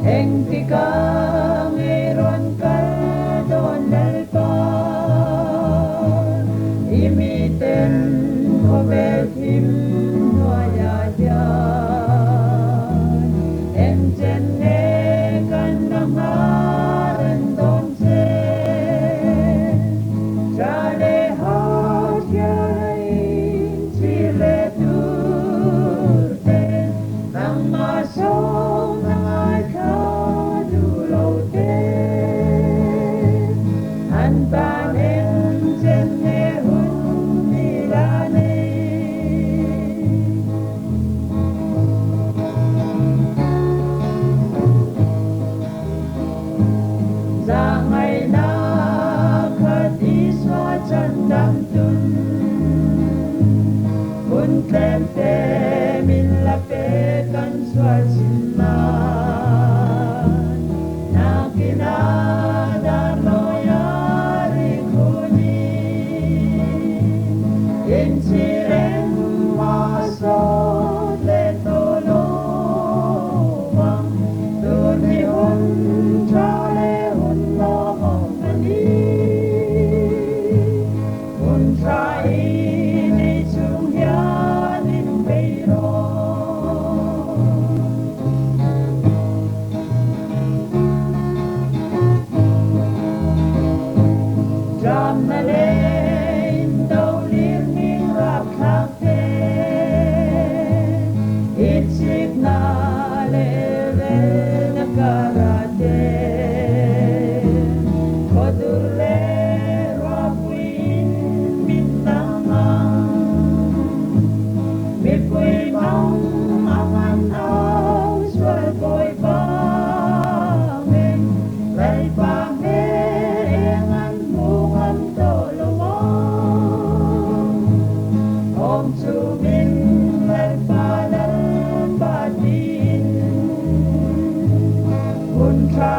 Engkika meron kaldon lalpan imiten kobet him noyayan emjenne kanamaran donse jale hotyain chile turte namasong nangai kadulote antan emjenne hunilane Zangai na kadiswa chandam tun Untlem te min lapetan swatsinman Nakinadano yari kuni Insiren masot letolowang Tunihun tralehun momani Untraini chungyanin beiro Jamale indaulir ning rakhakte Ichik na level na karate Kodurle rapuin bintangang Mipuy mang angan au swalboy bangin Lay pahengan bungan tolowang Om sumin lay palal batin Untra